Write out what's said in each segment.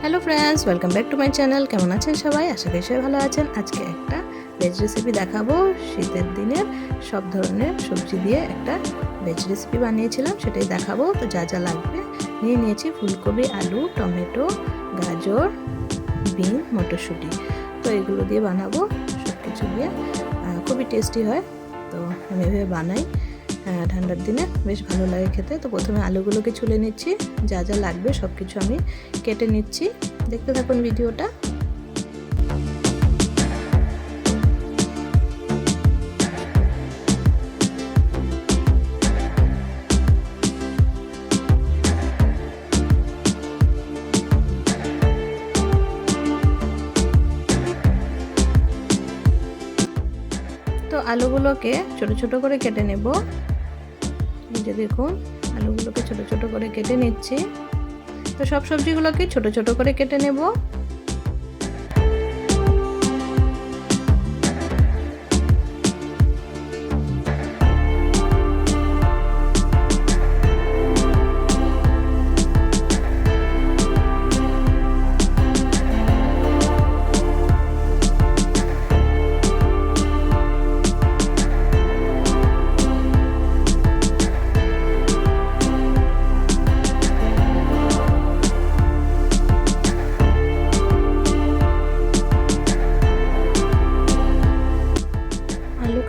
Hello friends, welcome back to my channel. কেমন আছেন সবাই? আশা করি সবাই ভালো আছেন। আজকে একটা ভেজ রেসিপি দেখাবো। শীতের দিনের সব ধরনের সবজি দিয়ে একটা ভেজ রেসিপি বানিয়েছিলাম, সেটাই দেখাবো। তো যা যা লাগবে নিয়েছি ফুলকপি, আলু, টমেটো, গাজর, বিন, মটরশুঁটি। তো এগুলো দিয়ে বানাবো, সব কিছু দিয়ে খুবই টেস্টি হয়। তো আমি এভাবে বানাই, ঠান্ডার দিনে বেশ ভালো লাগে খেতে। তো প্রথমে আলুগুলোকে ছুলে নিচ্ছি, যা যা লাগবে সব কিছু আমি কেটে নিচ্ছি। দেখতে থাকুন ভিডিওটা। তো আলুগুলোকে ছোট ছোট করে কেটে নেব। এই যে দেখুন, আলুগুলোকে ছোট ছোট করে কেটে নিচ্ছি। তো সব সবজিগুলোকে ছোট ছোট করে কেটে নেব।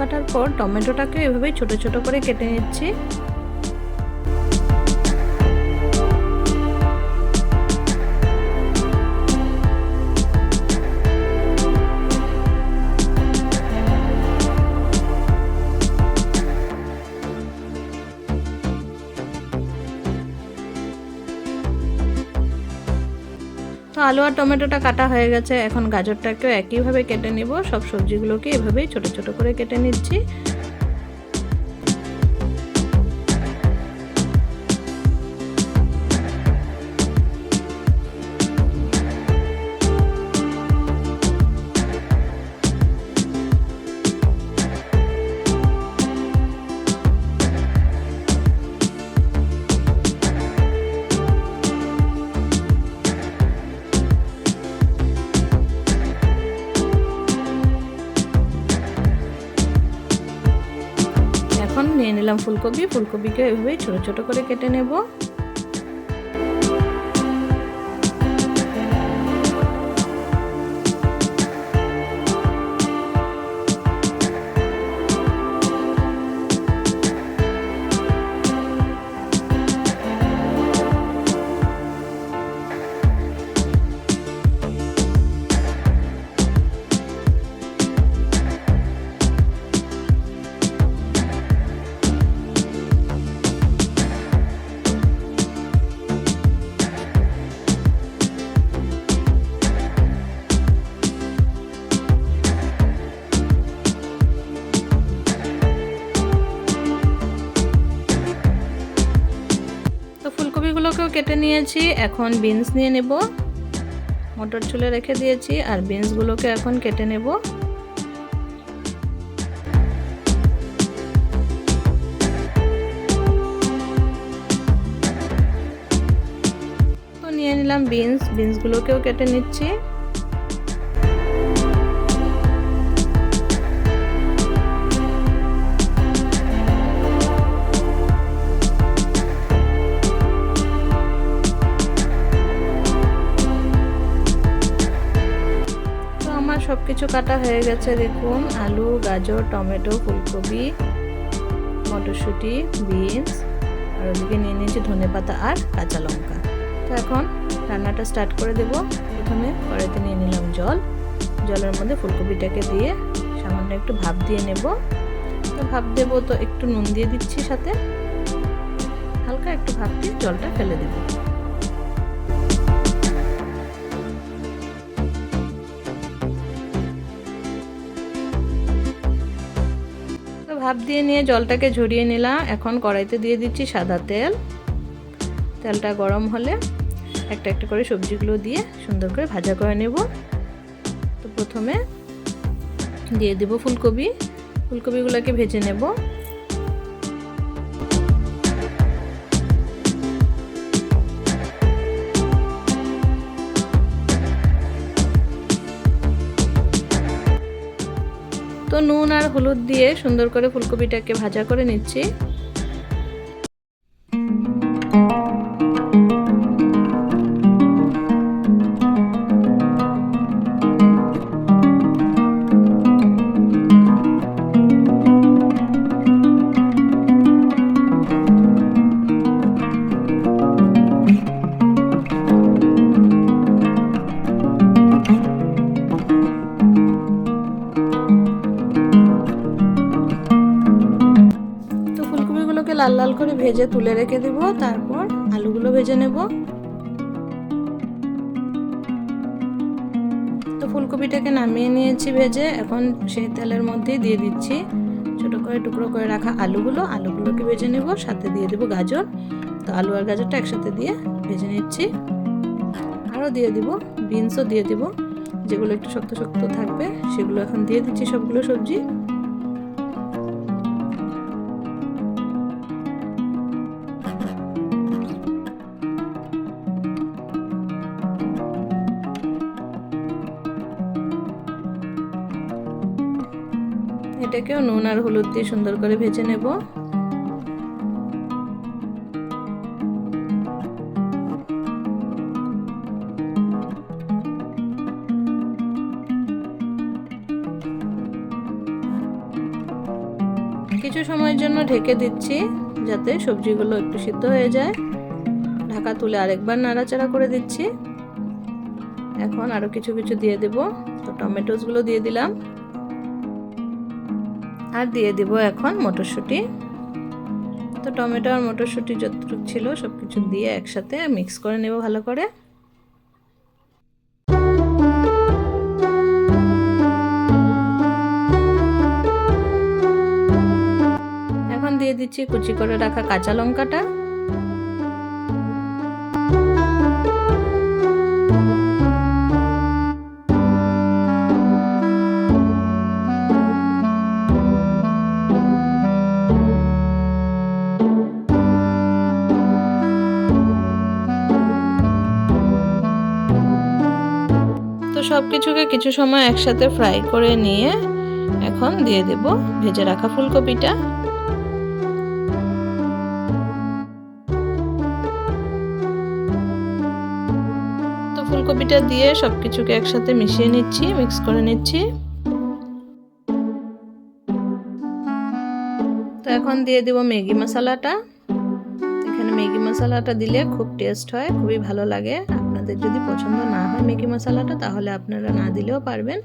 কাটার পর টমেটোটাকে এভাবেই ছোট ছোট করে কেটে নিচ্ছি। তো আলু আর টমেটোটা কাটা হয়ে গেছে। এখন গাজরটাকেও একইভাবে কেটে নেব। সব সবজিগুলোকে এভাবেই ছোট ছোট করে কেটে নিচ্ছি। এখন নিয়ে নিলাম ফুলকপিকে এভাবে ছোট ছোট করে কেটে নেব। ফুলকপিগুলোকেও কেটে নিয়েছি। এখন বিনস নিয়ে নেব। মটর ছুলে রেখে দিয়েছি, আর বিনসগুলোকে এখন কেটে নেব। তো নিয়ে নিলাম বিনসগুলোকেও কেটে নিচ্ছি। সব কিছু কাটা হয়ে গেছে। দেখুন, আলু, গাজর, টমেটো, ফুলকপি, মটরশুঁটি, বিনস, আর ওদিকে নিয়ে নিয়েছি ধনেপাতা আর কাঁচা লঙ্কা। তো এখন রান্নাটা স্টার্ট করে দেব। প্রথমে কড়াইতে নিয়ে নিলাম জল। জলের মধ্যে ফুলকপিটাকে দিয়ে সামান্য একটু ভাপ দিয়ে নেব। তো ভাপ দেব, তো একটু নুন দিয়ে দিচ্ছি, সাথে হালকা একটু ভাপ দিয়ে জলটা ফেলে দেব। ভাপ দিয়ে নিয়ে জলটাকে ঝরিয়ে নিলাম। এখন কড়াইতে দিয়ে দিচ্ছি সাদা তেল। তেলটা গরম হলে একটা একটা করে সবজিগুলো দিয়ে সুন্দর করে ভাজা করে নেব। তো প্রথমে দিয়ে দেব ফুলকপিগুলোকে ভেজে নেব। তো নুন আর হলুদ দিয়ে সুন্দর করে ফুলকপিটাকে ভাজা করে নিচ্ছি। লাল লাল করে ভেজে তুলে রেখে দেব, তারপর আলুগুলো ভেজে নেব। তো ফুলকপিটাকে নামিয়ে নিয়েছি ভেজে, এখন সেই তেলের মধ্যেই দিয়ে দিচ্ছি ছোট করে টুকরো করে রাখা আলুগুলোকে ভেজে নেব, সাথে দিয়ে দেব গাজর। তো আলু আর গাজরটা একসাথে দিয়ে ভেজে নিচ্ছি। আরও দিয়ে দিব বিনসও দিয়ে দিব, যেগুলো একটু শক্ত শক্ত থাকবে সেগুলো এখন দিয়ে দিচ্ছি সবগুলো সবজি। এটাকেও নুন আর হলুদ দিয়ে সুন্দর করে ভেজে নেব। কিছু সময়ের জন্য ঢেকে দিচ্ছি যাতে সবজিগুলো একটু সিদ্ধ হয়ে যায়। ঢাকা তুলে আরেকবার নাড়াচাড়া করে দিচ্ছি। এখন আরো কিছু দিয়ে দেব। তো টমেটোসগুলো দিয়ে দিলাম, আর দিয়ে দেব এখন মটরশুঁটি। তো টমেটো আর মটরশুঁটি যতটুকু ছিল সবকিছু দিয়ে একসাথে মিক্স করে নেব ভালো করে। এখন দিয়ে দিচ্ছি কুচি করে রাখা কাঁচা লঙ্কাটা। সবকিছুকে কিছু সময় একসাথে ফ্রাই করে নিয়ে এখন দিয়ে দেব ভেজে রাখা ফুলকপিটা। তো ফুলকপিটা দিয়ে সবকিছুকে একসাথে মিশিয়ে নিচ্ছি, মিক্স করে নিচ্ছি। তো এখন দিয়ে দেব ম্যাগি মশলাটা। এখানে ম্যাগি মশলাটা দিলে খুব টেস্ট হয়, খুবই ভালো লাগে। আপনাদের যদি পছন্দ না হয় ম্যাগি মশলাটা তাহলে আপনারা না দিলেও পারবেন,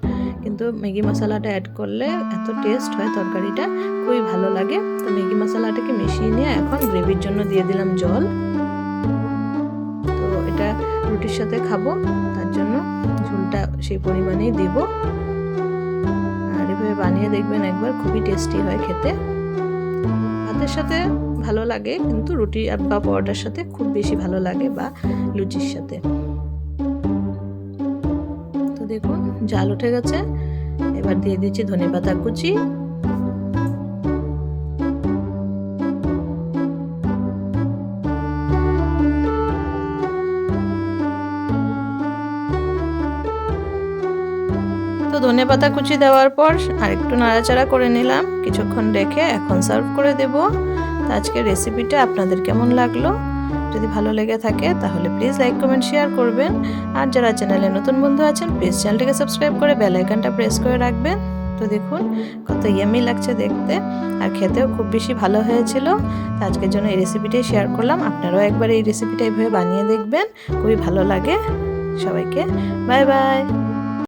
কিন্তু ম্যাগি মশলাটা অ্যাড করলে এত টেস্ট হয় তরকারিটা, খুবই ভালো লাগে। তো ম্যাগি মশলাটাকে মিশিয়ে নিয়ে এখন গ্রেভির জন্য দিয়ে দিলাম জল। তো এটা রুটির সাথে খাবো, তার জন্য ঝোলটা সেই পরিমাণেই দেব। আর এভাবে বানিয়ে দেখবেন একবার, খুবই টেস্টি হয় খেতে। ভাতের সাথে ভালো লাগে, কিন্তু রুটি বা পরোটার সাথে খুব বেশি ভালো লাগে, বা লুচির সাথে। তো দেখুন জাল উঠে গেছে, এবার দিয়ে দিচ্ছি ধনেপাতা কুচি। তো ধনেপাতা কুচি দেওয়ার পর আরেকটু নাড়াচাড়া করে নিলাম, কিছুক্ষণ রেখে এখন সার্ভ করে দেব। তো আজকের রেসিপিটা আপনাদের কেমন লাগলো? যদি ভালো লেগে থাকে তাহলে প্লিজ লাইক কমেন্ট শেয়ার করবেন। আর যারা চ্যানেলে নতুন বন্ধু আছেন প্লিজ চ্যানেলটিকে সাবস্ক্রাইব করে বেল আইকনটা প্রেস করে রাখবেন। তো দেখুন কত ইয়ামি লাগছে দেখতে, আর খেতেও খুব বেশি ভালো হয়েছিল। তো আজকের জন্য এই রেসিপিটাই শেয়ার করলাম। আপনারাও একবার এই রেসিপিটা এইভাবে বানিয়ে দেখবেন, খুবই ভালো লাগে। সবাইকে বাই বাই।